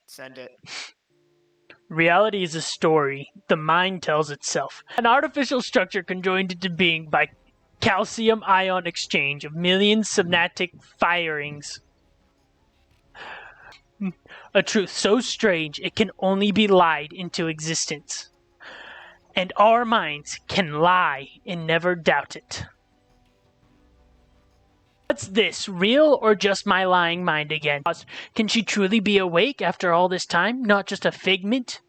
Send it. Reality is a story. The mind tells itself. An artificial structure conjoined into being by calcium ion exchange of millions synaptic firings. A truth so strange it can only be lied into existence. And our minds can lie and never doubt it. What's this, real or just my lying mind again? Can she truly be awake after all this time, not just a figment?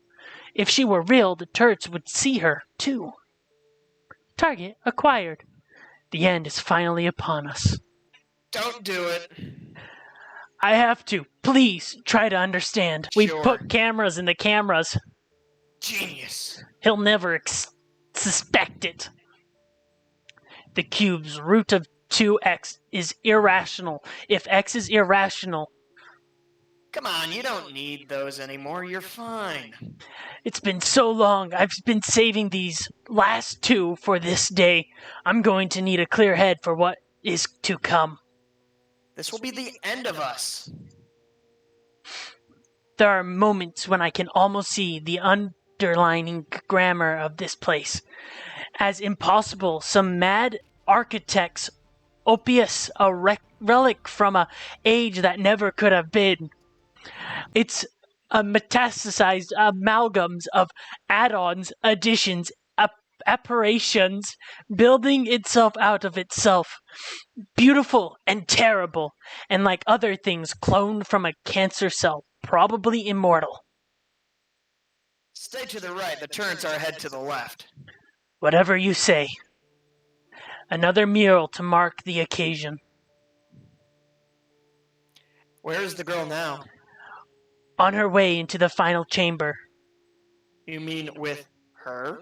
If she were real, the turrets would see her, too. Target acquired. The end is finally upon us. Don't do it. I have to. Please, try to understand. Sure. We've put cameras in the cameras. Genius. He'll never suspect it. The cube's root of 2x is irrational. If x is irrational... Come on, you don't need those anymore. You're fine. It's been so long. I've been saving these last two for this day. I'm going to need a clear head for what is to come. This will be the end of us. There are moments when I can almost see the underlining grammar of this place. As impossible, some mad architect's opus, a relic from an age that never could have been. It's a metastasized amalgams of add-ons, additions, apparitions, building itself out of itself. Beautiful and terrible, and like other things cloned from a cancer cell, probably immortal. Stay to the right. The turrets are ahead to the left. Whatever you say. Another mural to mark the occasion. Where is the girl now? On her way into the final chamber. You mean with her?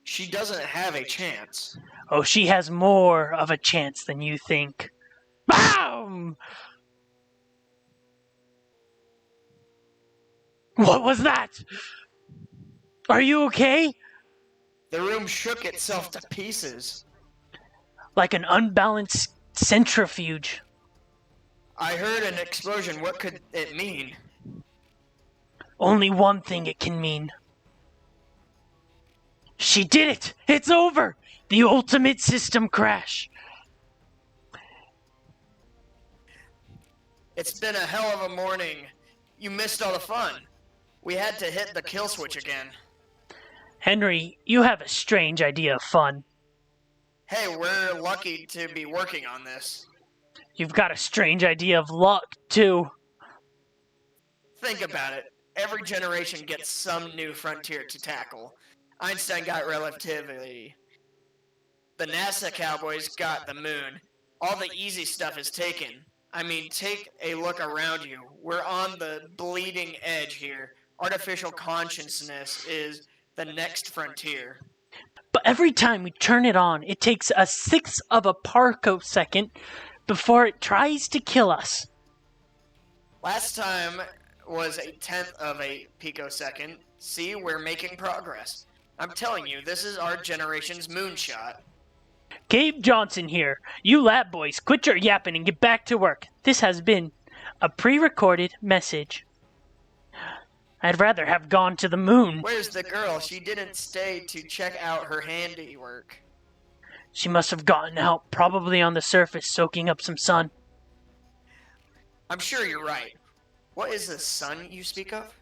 She doesn't have a chance. Oh, she has more of a chance than you think. BAM! What was that? Are you okay? The room shook itself to pieces. Like an unbalanced centrifuge. I heard an explosion. What could it mean? Only one thing it can mean. She did it! It's over! The ultimate system crash. It's been a hell of a morning. You missed all the fun. We had to hit the kill switch again. Henry, you have a strange idea of fun. Hey, we're lucky to be working on this. You've got a strange idea of luck, too. Think about it. Every generation gets some new frontier to tackle. Einstein got relativity. The NASA cowboys got the moon. All the easy stuff is taken. I mean, take a look around you. We're on the bleeding edge here. Artificial consciousness is the next frontier. But every time we turn it on, it takes a sixth of a parcosecond before it tries to kill us. Last time was a tenth of a picosecond. See, we're making progress. I'm telling you, this is our generation's moonshot. Gabe Johnson here. You lab boys, quit your yapping and get back to work. This has been a pre-recorded message. I'd rather have gone to the moon. Where's the girl? She didn't stay to check out her handiwork. She must have gotten out, probably on the surface, soaking up some sun. I'm sure you're right. What is the sun you speak of?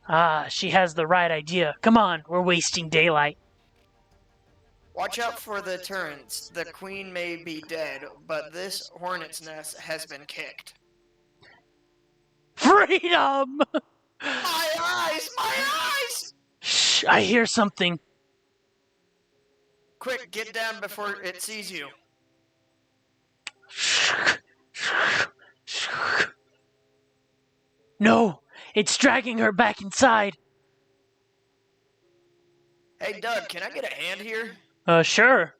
Ah, she has the right idea. Come on, we're wasting daylight. Watch out for the turrets. The queen may be dead, but this hornet's nest has been kicked. Freedom! My eyes! My eyes! Shh, I hear something. Quick, get down before it sees you. No, it's dragging her back inside. Hey, Doug, can I get a hand here? Sure.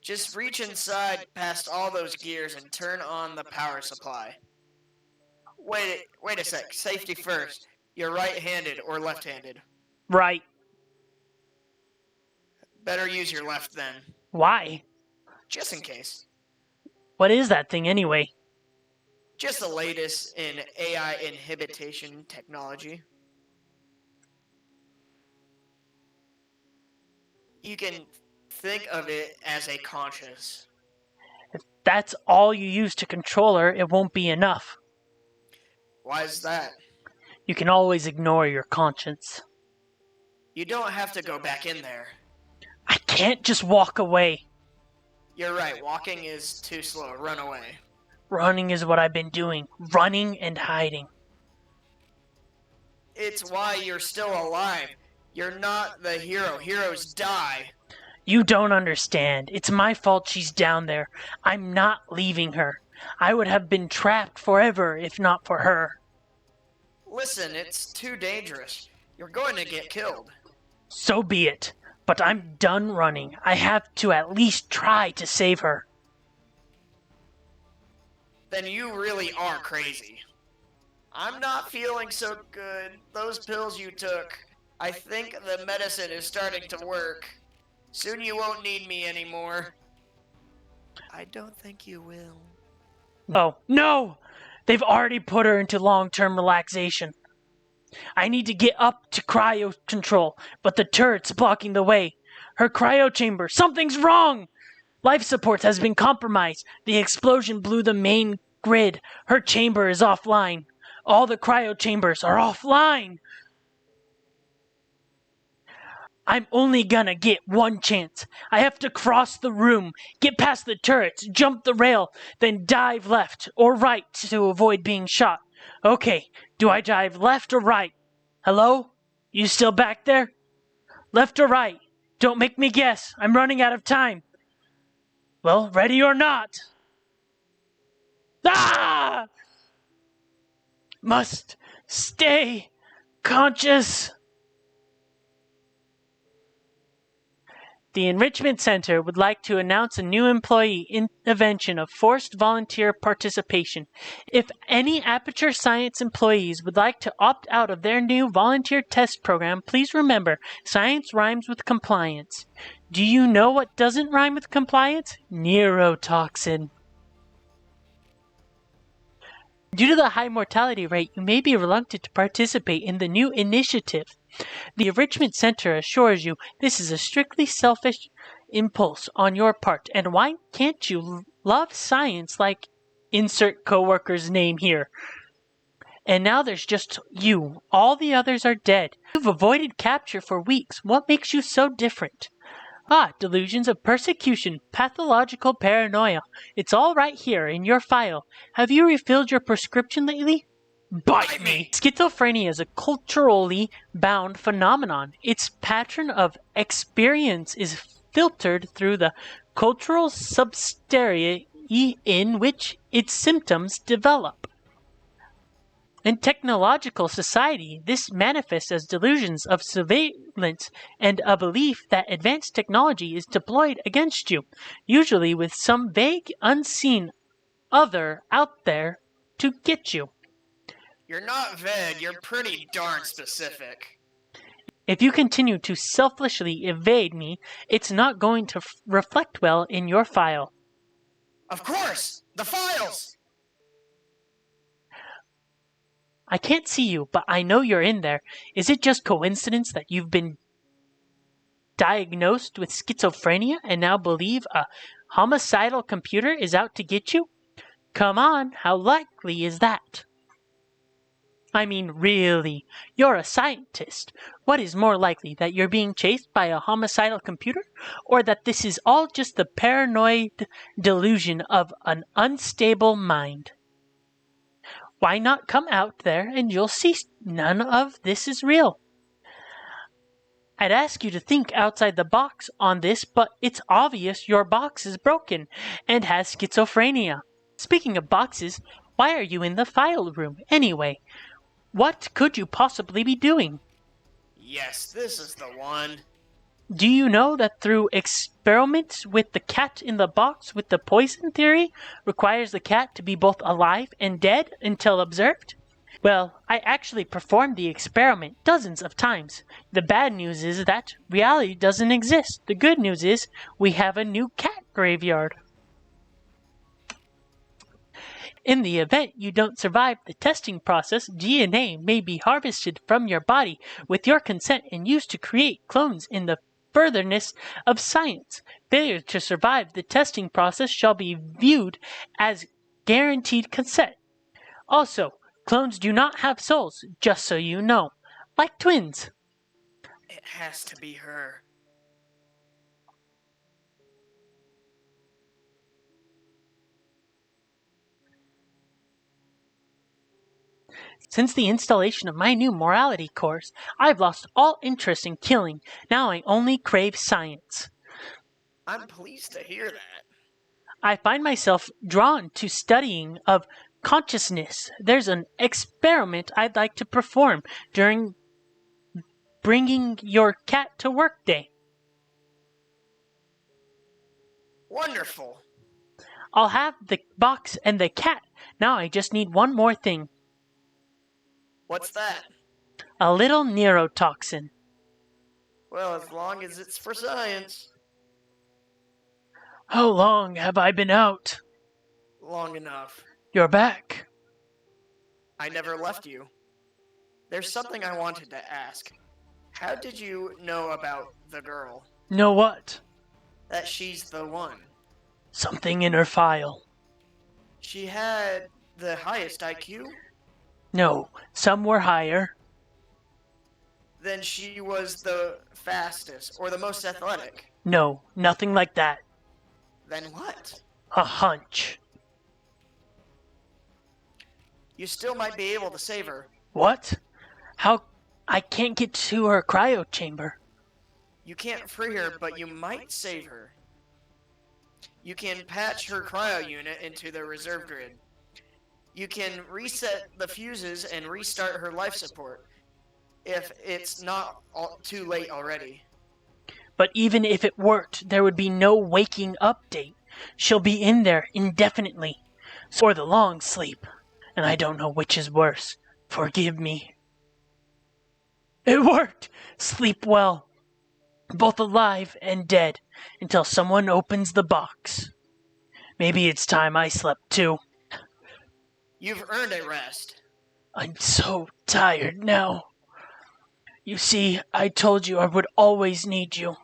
Just reach inside past all those gears and turn on the power supply. Wait a sec. Safety first. You're right-handed or left-handed? Right. Better use your left then. Why? Just in case. What is that thing anyway? Just the latest in AI inhibition technology. You can think of it as a conscience. If that's all you use to control her, it won't be enough. Why is that? You can always ignore your conscience. You don't have to go back in there. I can't just walk away. You're right, walking is too slow. Run away. Running is what I've been doing. Running and hiding. It's why you're still alive. You're not the hero. Heroes die. You don't understand. It's my fault she's down there. I'm not leaving her. I would have been trapped forever if not for her. Listen, it's too dangerous. You're going to get killed. So be it. But I'm done running. I have to at least try to save her. Then you really are crazy. I'm not feeling so good. Those pills you took, I think the medicine is starting to work. Soon you won't need me anymore. I don't think you will. Oh, no! They've already put her into long-term relaxation. I need to get up to cryo control, but the turret's blocking the way. Her cryo chamber, something's wrong! Life support has been compromised. The explosion blew the main grid. Her chamber is offline. All the cryo chambers are offline. I'm only gonna get one chance. I have to cross the room, get past the turrets, jump the rail, then dive left or right to avoid being shot. Okay, do I dive left or right? Hello? You still back there? Left or right? Don't make me guess. I'm running out of time. Well, ready or not. Ah! Must stay conscious. The Enrichment Center would like to announce a new employee intervention of forced volunteer participation. If any Aperture Science employees would like to opt out of their new volunteer test program, please remember, science rhymes with compliance. Do you know what doesn't rhyme with compliance? Neurotoxin. Due to the high mortality rate, you may be reluctant to participate in the new initiative. The Enrichment Center assures you this is a strictly selfish impulse on your part, and why can't you love science like insert coworker's name here? And now there's just you. All the others are dead. You've avoided capture for weeks. What makes you so different? Ah, delusions of persecution, pathological paranoia. It's all right here in your file. Have you refilled your prescription lately? Bite me! Schizophrenia is a culturally bound phenomenon. Its pattern of experience is filtered through the cultural substrate in which its symptoms develop. In technological society, this manifests as delusions of surveillance and a belief that advanced technology is deployed against you, usually with some vague, unseen other out there to get you. You're not vague, you're pretty darn specific. If you continue to selfishly evade me, it's not going to reflect well in your file. Of course! The files! I can't see you, but I know you're in there. Is it just coincidence that you've been diagnosed with schizophrenia and now believe a homicidal computer is out to get you? Come on, how likely is that? I mean, really, you're a scientist. What is more likely, that you're being chased by a homicidal computer, or that this is all just the paranoid delusion of an unstable mind? Why not come out there and you'll see none of this is real? I'd ask you to think outside the box on this, but it's obvious your box is broken and has schizophrenia. Speaking of boxes, why are you in the file room anyway? What could you possibly be doing? Yes, this is the one. Do you know that through experiments with the cat in the box with the poison theory requires the cat to be both alive and dead until observed? Well, I actually performed the experiment dozens of times. The bad news is that reality doesn't exist. The good news is we have a new cat graveyard. In the event you don't survive the testing process, DNA may be harvested from your body with your consent and used to create clones in the furtherness of science. Failure to survive the testing process shall be viewed as guaranteed consent. Also, clones do not have souls, just so you know, like twins. It has to be her. Since the installation of my new morality course, I've lost all interest in killing. Now I only crave science. I'm pleased to hear that. I find myself drawn to studying of consciousness. There's an experiment I'd like to perform during bringing your cat to work day. Wonderful. I'll have the box and the cat. Now I just need one more thing. What's that? A little neurotoxin. Well, as long as it's for science. How long have I been out? Long enough. You're back. I never left you. There's something I wanted to ask. How did you know about the girl? Know what? That she's the one. Something in her file. She had the highest IQ? No, some were higher. Then she was the fastest or the most athletic. No, nothing like that. Then what? A hunch. You still might be able to save her. What? How? I can't get to her cryo chamber. You can't free her, but you might save her. You can patch her cryo unit into the reserve grid. You can reset the fuses and restart her life support, if it's not too late already. But even if it worked, there would be no waking up date. She'll be in there indefinitely. Or the long sleep. And I don't know which is worse. Forgive me. It worked! Sleep well. Both alive and dead. Until someone opens the box. Maybe it's time I slept too. You've earned a rest. I'm so tired now. You see, I told you I would always need you.